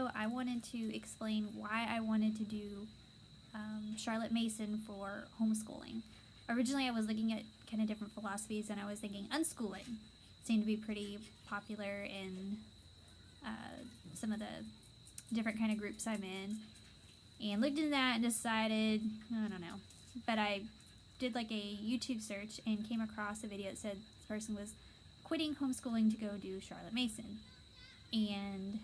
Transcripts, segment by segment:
video, I wanted to explain why I wanted to do Charlotte Mason for homeschooling. Originally, I was looking at kind of different philosophies, and I was thinking unschooling seemed to be pretty popular in some of the different kind of groups I'm in, and looked into that and decided, I don't know. But I did like a YouTube search and came across a video that said this person was quitting homeschooling to go do Charlotte Mason. And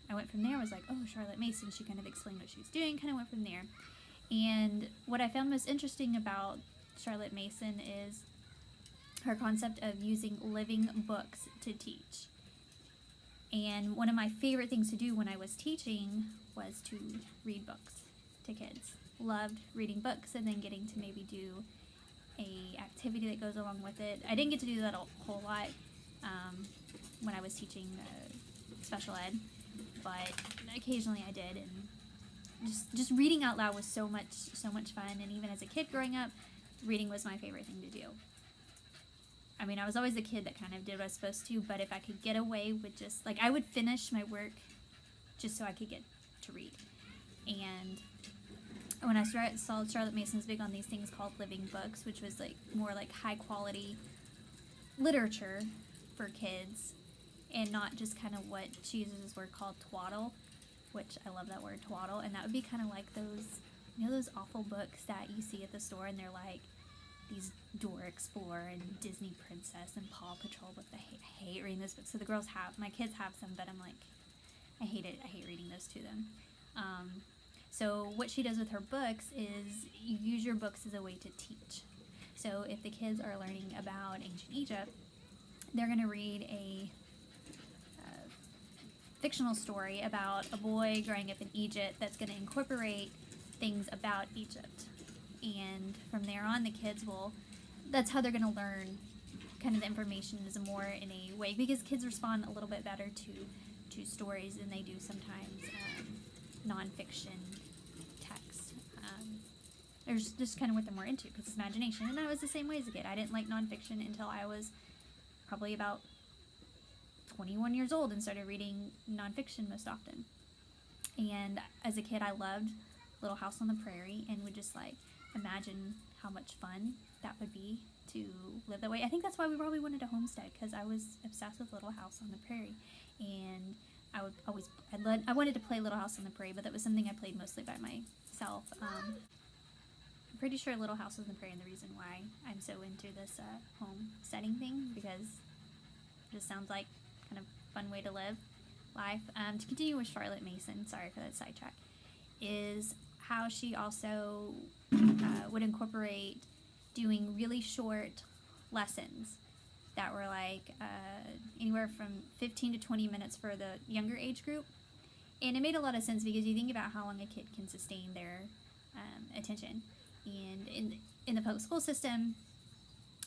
I went from there, was like, oh, Charlotte Mason, she kind of explained what she was doing, kind of went from there. And what I found most interesting about Charlotte Mason is her concept of using living books to teach. And one of my favorite things to do when I was teaching was to read books to kids. Loved reading books and then getting to maybe do a activity that goes along with it. I didn't get to do that a whole lot when I was teaching special ed, but occasionally I did, and just reading out loud was so much fun. And even as a kid growing up, reading was my favorite thing to do. I mean, I was always the kid that kind of did what I was supposed to, but if I could get away with just, like, I would finish my work just so I could get to read. And when I saw Charlotte Mason's big on these things called living books, which was like more like high quality literature for kids, and not just kind of what she uses this word called twaddle, which I love that word, twaddle. And that would be kind of like those, you know, those awful books that you see at the store, and they're like these Dora Explorer and Disney Princess and Paw Patrol books. I hate reading those books. So the girls have, my kids have some, but I'm like, I hate it. I hate reading those to them. So what she does with her books is you use your books as a way to teach. So if the kids are learning about ancient Egypt, they're going to read a fictional story about a boy growing up in Egypt that's going to incorporate things about Egypt. And from there on, the kids will, that's how they're going to learn kind of the information is more in a way, because kids respond a little bit better to stories than they do sometimes nonfiction text. There's just kind of what they're more into, because it's imagination. And I was the same way as a kid. I didn't like nonfiction until I was probably about 21 years old and started reading nonfiction most often. And as a kid, I loved Little House on the Prairie and would just like imagine how much fun that would be to live that way. I think that's why we probably wanted a homestead, because I was obsessed with Little House on the Prairie. And I would always, I wanted to play Little House on the Prairie, but that was something I played mostly by myself. I'm pretty sure Little House on the Prairie, and the reason why I'm so into this homesteading thing, because it just sounds like kind of fun way to live life. To continue with Charlotte Mason, sorry for that sidetrack, is how she also would incorporate doing really short lessons that were like anywhere from 15 to 20 minutes for the younger age group. And it made a lot of sense, because you think about how long a kid can sustain their attention. And in the public school system,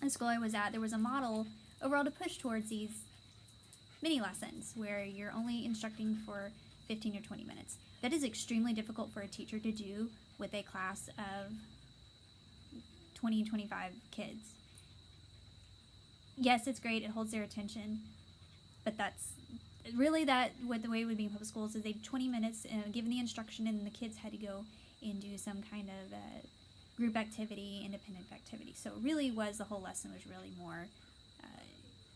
the school I was at, there was a model overall to push towards these mini lessons where you're only instructing for 15 or 20 minutes. That is extremely difficult for a teacher to do with a class of 20, 25 kids. Yes, it's great, it holds their attention, but that's really what the way it would be in public schools is they 20 minutes given the instruction, and the kids had to go and do some kind of group activity, independent activity. So it really was, the whole lesson was really more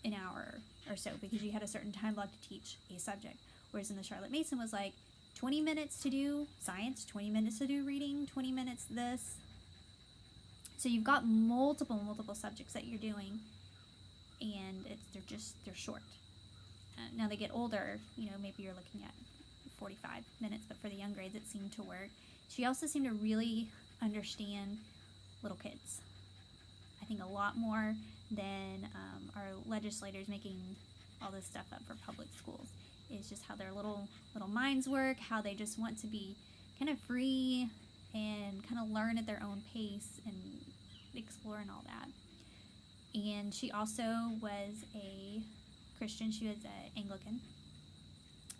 an hour or so, because you had a certain time block to teach a subject. Whereas in the Charlotte Mason was like 20 minutes to do science, 20 minutes to do reading, 20 minutes this. So you've got multiple subjects that you're doing, and they're short. Now they get older, you know, maybe you're looking at 45 minutes, but for the young grades it seemed to work. She also seemed to really understand little kids. I think a lot more than our legislators making all this stuff up for public schools. It's just how their little minds work, how they just want to be kind of free and kind of learn at their own pace and explore and all that. And she also was a Christian. She was an Anglican.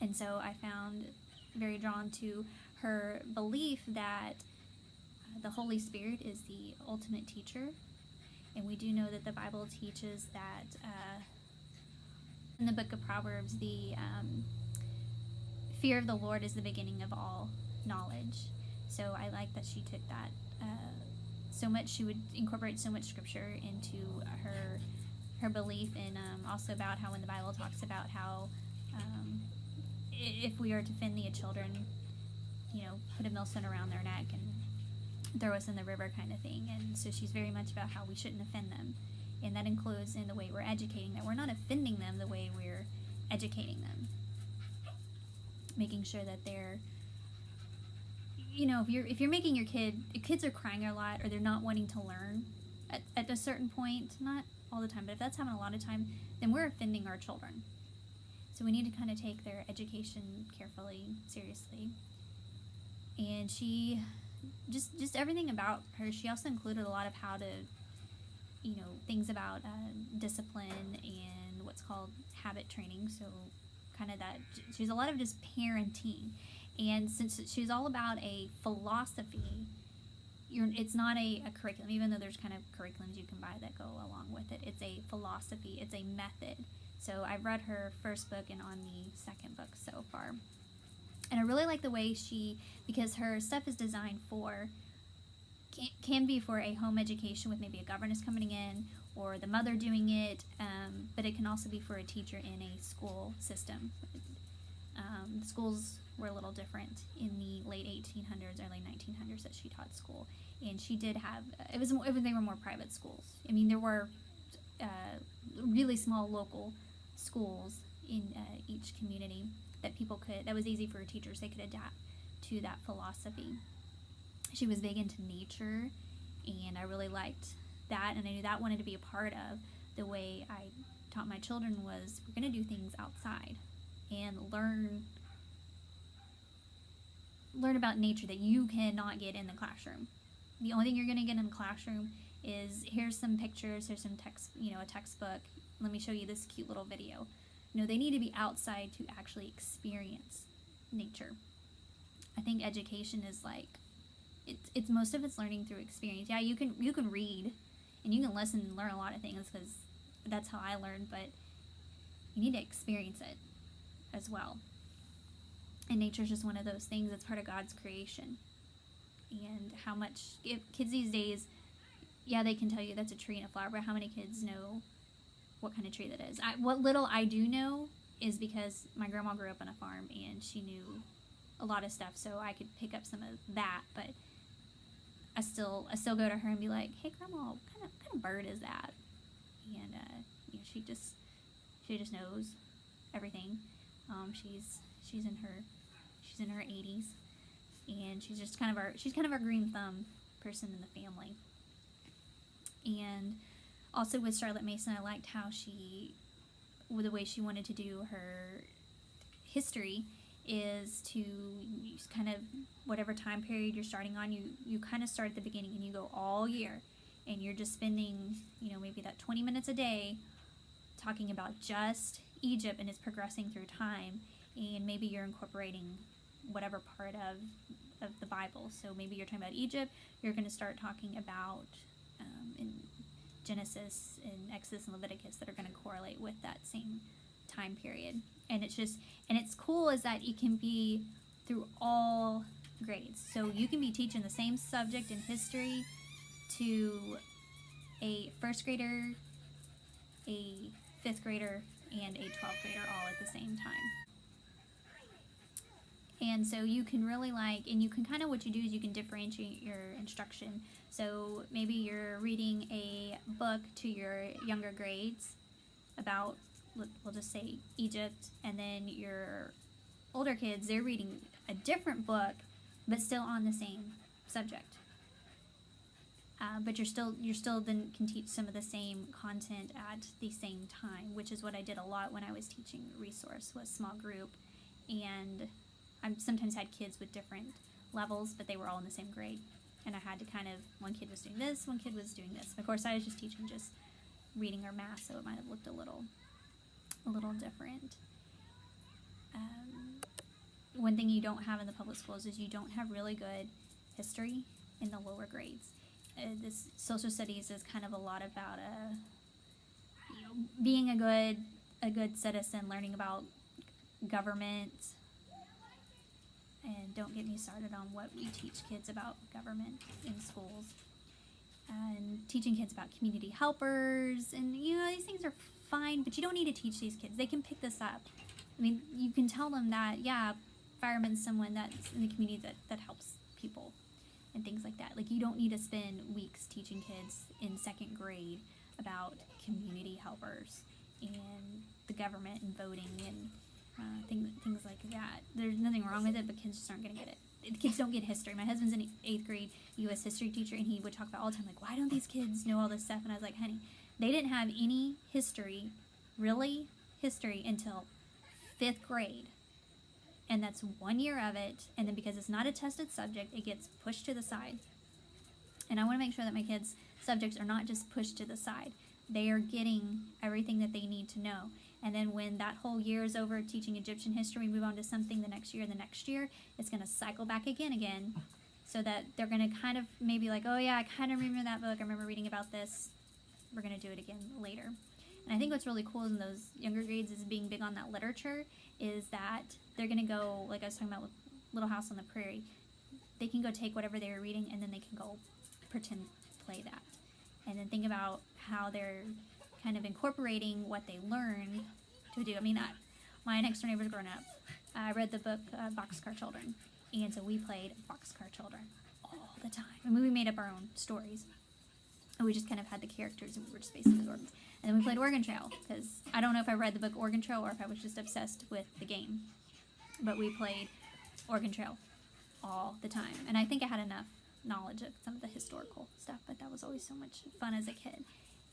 And so I found very drawn to her belief that the Holy Spirit is the ultimate teacher. And we do know that the Bible teaches that in the book of Proverbs, the fear of the Lord is the beginning of all knowledge. So I like that she took that so much. She would incorporate so much scripture into her belief, and also about how when the Bible talks about how if we are to offend the children, put a millstone around their neck and throw us in the river kind of thing. And so she's very much about how we shouldn't offend them. And that includes in the way we're educating, that we're not offending them the way we're educating them. Making sure that they're, if you're making your if kids are crying a lot or they're not wanting to learn at a certain point, not all the time, but if that's happening a lot of time, then we're offending our children. So we need to kind of take their education carefully, seriously. And she, just everything about her, she also included a lot of how to, things about discipline and what's called habit training. So kind of that, she's a lot of just parenting. And since she's all about a philosophy, it's not a curriculum, even though there's kind of curriculums you can buy that go along with it. It's a philosophy, it's a method. So I've read her first book and on the second book so far. And I really like the way because her stuff is designed can be for a home education with maybe a governess coming in or the mother doing it, but it can also be for a teacher in a school system. The schools were a little different in the late 1800s, early 1900s that she taught school. And she did have, they were more private schools. I mean, there were really small local schools in each community that was easy for teachers, they could adapt to that philosophy. She was big into nature, and I really liked that, and I knew that wanted to be a part of the way I taught my children was we're going to do things outside and learn about nature that you cannot get in the classroom. The only thing you're going to get in the classroom is here's some pictures, here's some text, a textbook, let me show you this cute little video. They need to be outside to actually experience nature. I think education is like, it's most of it's learning through experience. Yeah, you can read and you can listen and learn a lot of things because that's how I learned, but you need to experience it as well. And nature's just one of those things that's part of God's creation. And how much kids these days, yeah, they can tell you that's a tree and a flower, but how many kids know what kind of tree that is? What little I do know is because my grandma grew up on a farm and she knew a lot of stuff, so I could pick up some of that. But I still go to her and be like, "Hey, Grandma, what kind of bird is that?" And she just knows everything. She's in her 80s, and she's kind of our green thumb person in the family. And also with Charlotte Mason, I liked how the way she wanted to do her history is to use kind of whatever time period you're starting on, you kind of start at the beginning and you go all year, and you're just spending, maybe that 20 minutes a day talking about just Egypt, and it's progressing through time, and maybe you're incorporating whatever part of the Bible. So maybe you're talking about Egypt, you're going to start talking about in Genesis and Exodus and Leviticus that are going to correlate with that same time period. And it's cool is that it can be through all grades. So you can be teaching the same subject in history to a first grader, a fifth grader, and a 12th grader all at the same time. And so you can really and you can kind of, what you do is you can differentiate your instruction. So maybe you're reading a book to your younger grades about, we'll just say Egypt, and then your older kids, they're reading a different book, but still on the same subject. But you're still then can teach some of the same content at the same time, which is what I did a lot when I was teaching resource, was small group. And I sometimes had kids with different levels, but they were all in the same grade. And I had to one kid was doing this, one kid was doing this. Of course, I was just teaching just reading or math, so it might have looked a little different. One thing you don't have in the public schools is you don't have really good history in the lower grades. This social studies is kind of a lot about being a good citizen, learning about government, And don't get me started on what we teach kids about government in schools. And teaching kids about community helpers, and these things are fine, but you don't need to teach these kids. They can pick this up. I mean, you can tell them that, yeah, fireman's someone that's in the community that helps people and things like that. Like, you don't need to spend weeks teaching kids in 2nd grade about community helpers and the government and voting and things like that. There's nothing wrong with it, but kids just aren't going to get it. The kids don't get history. My husband's an 8th grade U.S. history teacher, and he would talk about all the time, like, why don't these kids know all this stuff? And I was like, honey, they didn't have any history, until 5th grade. And that's 1 year of it, and then because it's not a tested subject, it gets pushed to the side. And I want to make sure that my kids' subjects are not just pushed to the side. They are getting everything that they need to know. And then when that whole year is over teaching Egyptian history, we move on to something the next year, it's going to cycle back again, so that they're going to kind of maybe like, oh yeah, I kind of remember that book, I remember reading about this, we're going to do it again later. And I think what's really cool in those younger grades is being big on that literature, is that they're going to go, like I was talking about with Little House on the Prairie, they can go take whatever they were reading and then they can go pretend play that. And then think about how they're kind of incorporating what they learned to do. I mean, my next door neighbors growing up, I read the book Boxcar Children, and so we played Boxcar Children all the time. I mean, we made up our own stories, and we just kind of had the characters, and we were just basically organs. And then we played Oregon Trail, because I don't know if I read the book Oregon Trail or if I was just obsessed with the game, but we played Oregon Trail all the time. And I think I had enough knowledge of some of the historical stuff, but that was always so much fun as a kid.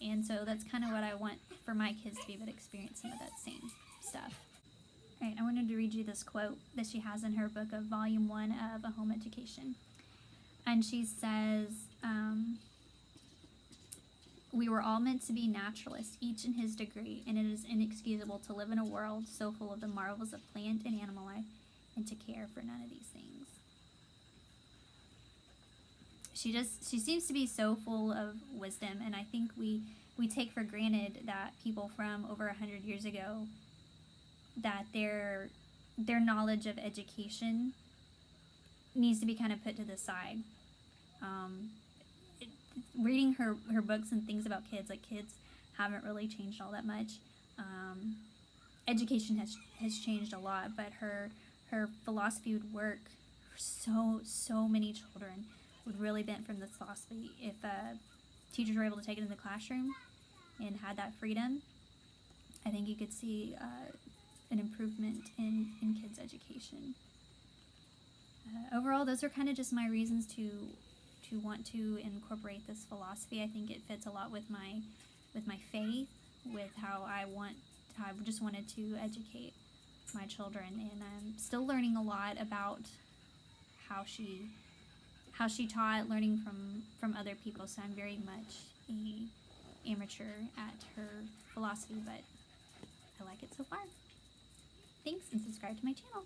And so that's kind of what I want for my kids to be able to experience some of that same stuff. All right, I wanted to read you this quote that she has in her book of Volume 1 of A Home Education. And she says, we were all meant to be naturalists, each in his degree, and it is inexcusable to live in a world so full of the marvels of plant and animal life and to care for none of these things. She seems to be so full of wisdom, and I think we take for granted that people from over 100 years ago, that their knowledge of education needs to be kind of put to the side. Reading her books and things about kids, like, kids haven't really changed all that much. Education has changed a lot, but her philosophy would work for so many children. Would really benefit from this philosophy if teachers were able to take it in the classroom and had that freedom. I think you could see an improvement in kids' education. Overall, those are kind of just my reasons to want to incorporate this philosophy. I think it fits a lot with my faith, with how I just wanted to educate my children, and I'm still learning a lot about how she taught, learning from other people, so I'm very much a amateur at her philosophy, but I like it so far. Thanks, and subscribe to my channel.